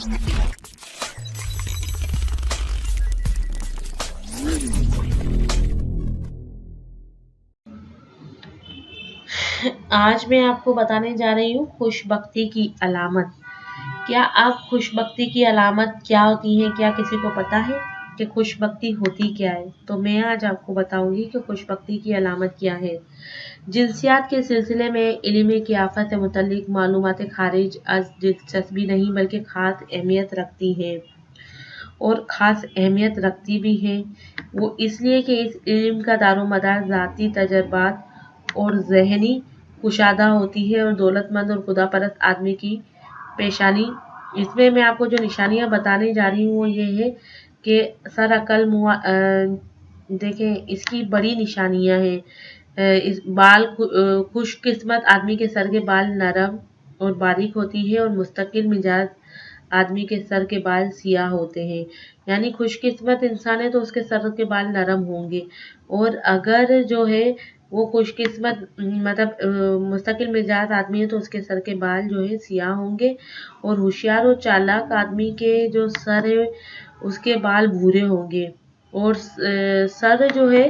آج میں آپ کو بتانے جا رہی ہوں خوش بختی کی علامت۔ کیا آپ خوش بختی کی علامت کیا ہوتی ہے؟ کیا کسی کو پتا ہے کہ خوش بختی ہوتی کیا ہے؟ تو میں آج آپ کو بتاؤں گی کہ خوش بختی کی علامت کیا ہے۔ جنسیات کے سلسلے میں علم کی آفت سے متعلق معلومات خارج از دلچسپی نہیں بلکہ خاص اہمیت رکھتی ہیں، اور خاص اہمیت رکھتی بھی ہیں وہ اس لیے کہ اس علم کا دار و مدار ذاتی تجربات اور ذہنی کشادہ ہوتی ہے اور دولت مند اور خدا پرست آدمی کی پیشانی۔ اس میں آپ کو جو نشانیاں بتانے جا رہی ہوں وہ یہ ہے کہ سر عقل دیکھیں اس کی بڑی نشانیاں ہیں۔ اس بال خوش قسمت آدمی کے سر کے بال نرم اور باریک ہوتی ہے، اور مستقل مزاج آدمی کے سر کے بال سیاہ ہوتے ہیں۔ یعنی خوش قسمت انسان ہے تو اس کے سر کے بال نرم ہوں گے، اور اگر جو ہے وہ خوش قسمت مطلب مستقل مزاج آدمی ہے تو اس کے سر کے بال جو ہے سیاہ ہوں گے، اور ہوشیار اور چالاک آدمی کے جو سر ہے اس کے بال بھورے ہوں گے، اور سر جو ہے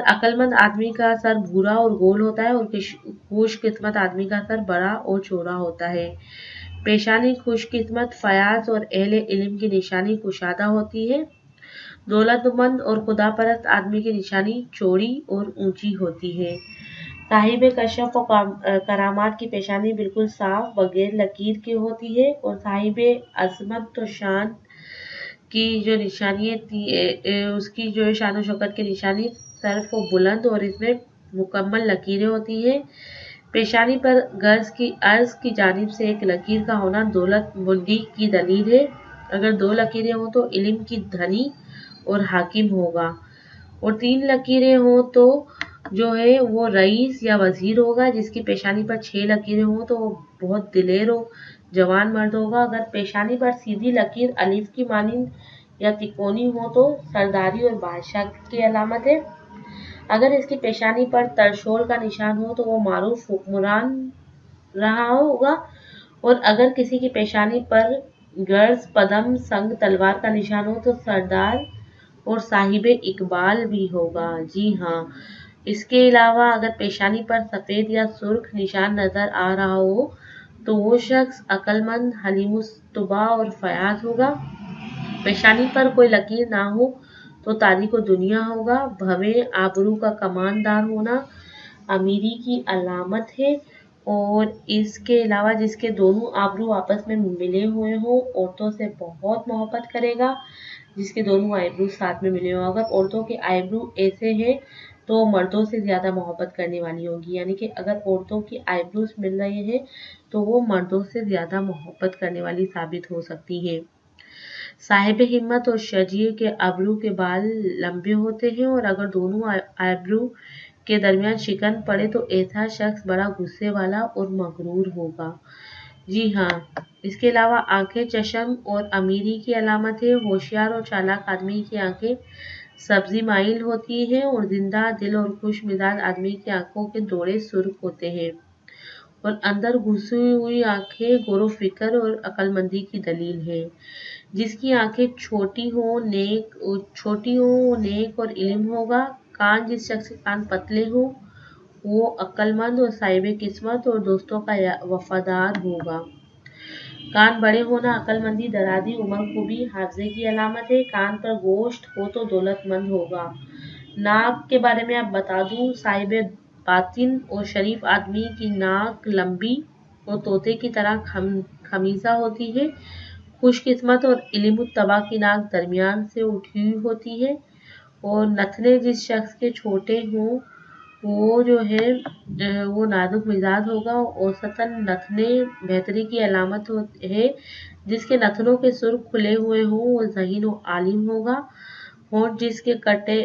عقل مند آدمی کا سر بھورا اور گول ہوتا ہے، اور خوش قسمت آدمی کا سر بڑا اور چوڑا ہوتا ہے۔ پیشانی خوش قسمت فیاض اور اہل علم کی نشانی کشادہ ہوتی ہے۔ دولت مند اور خدا پرست آدمی کی نشانی چوڑی اور اونچی ہوتی ہے۔ صاحب کشف و کرامات کی پیشانی بالکل صاف بغیر لکیر کے ہوتی ہے، اور صاحب عظمت و شان کی جو نشانی اس کی جو شان و شوکت کی نشانی صرف و بلند اور اس میں مکمل لکیریں ہوتی ہیں۔ پیشانی پر عرض کی جانب سے ایک لکیر کا ہونا دولت مندی کی دلیل ہے۔ اگر 2 لکیریں ہوں تو علم کی دھنی اور حاکم ہوگا، اور 3 لکیریں ہوں تو جو ہے وہ رئیس یا وزیر ہوگا۔ جس کی پیشانی پر 6 لکیریں ہوں تو وہ بہت دلیر و جوان مرد ہوگا۔ اگر پیشانی پر سیدھی لکیر الف کی مانند یا تکونی ہو تو سرداری اور بادشاہ کی علامت ہے۔ اگر اس کی پیشانی پر ترشول کا نشان ہو تو وہ معروف حکمران رہا ہوگا، اور اگر کسی کی پیشانی پر گرز پدم سنگ تلوار کا نشان ہو تو سردار اور صاحب اقبال بھی ہوگا۔ جی ہاں، اس کے علاوہ اگر پیشانی پر سفید یا سرخ نشان نظر آ رہا ہو تو وہ شخص عقل مند، حلیم الطبع اور فیاض ہوگا۔ پیشانی پر کوئی لکیر نہ ہو تو تاریک و دنیا ہوگا۔ بھویں آبرو کا کماندار ہونا امیری کی علامت ہے، اور اس کے علاوہ جس کے دونوں آبرو آپس میں ملے ہوئے ہوں عورتوں سے بہت محبت کرے گا۔ جس کے دونوں آئیبرو ساتھ میں ملے ہوں، اگر عورتوں کے آئیبرو ایسے ہیں تو مردوں سے زیادہ محبت کرنے والی ہوں گی، یعنی کہ اگر عورتوں کی آئیبروز مل رہے ہیں تو وہ مردوں سے زیادہ محبت کرنے والی ثابت ہو سکتی ہیں۔ صاحب ہمت اور شجیع کے ابرو کے بال لمبے ہوتے ہیں، اور اگر دونوں آئیبرو کے درمیان شکن پڑے تو ایسا شخص بڑا غصے والا اور مغرور ہوگا۔ جی ہاں، اس کے علاوہ آنکھیں چشم اور امیری کی علامت ہے۔ ہوشیار اور چالاک آدمی کی آنکھیں سبزی مائل ہوتی ہیں، اور زندہ دل اور خوش مزاج آدمی کی آنکھوں کے دوڑے سرخ ہوتے ہیں، اور اندر گھسی ہوئی آنکھیں غور و فکر اور عقل مندی کی دلیل ہے۔ جس کی آنکھیں چھوٹی ہوں نیک اور علم ہوگا۔ کان جس شخص کے کان پتلے ہوں وہ عقل مند اور صاحب قسمت اور دوستوں کا وفادار ہوگا۔ کان بڑے ہونا عقل مندی، درازی عمر، خوبی، حافظے کی علامت ہے۔ کان پر گوشت ہو تو دولت مند ہوگا۔ ناک کے بارے میں آپ بتا دوں، صاحب باطن اور شریف آدمی کی ناک لمبی اور طوطے کی طرح خمیزہ ہوتی ہے۔ خوش قسمت اور علم الطبع کی ناک درمیان سے اٹھی ہوئی ہوتی ہے، اور نتنے جس شخص کے چھوٹے ہوں وہ جو ہے وہ نازک مزاج ہوگا۔ اوسطاً نتنے بہتری کی علامت ہے۔ جس کے نتنوں کے سر کھلے ہوئے ہوں وہ ذہین و عالم ہوگا۔ ہونٹ جس کے کٹے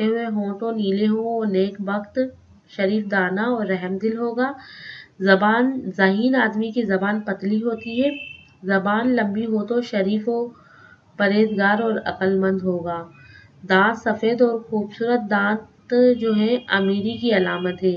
ہوئے ہونٹ نیلے ہوں وہ نیک بخت، شریف دانا اور رحم دل ہوگا۔ زبان ذہین آدمی کی زبان پتلی ہوتی ہے۔ زبان لمبی ہو تو شریف و پرہیزگار اور عقل مند ہوگا۔ دانت سفید اور خوبصورت دانت جو ہے امیری کی علامت ہے۔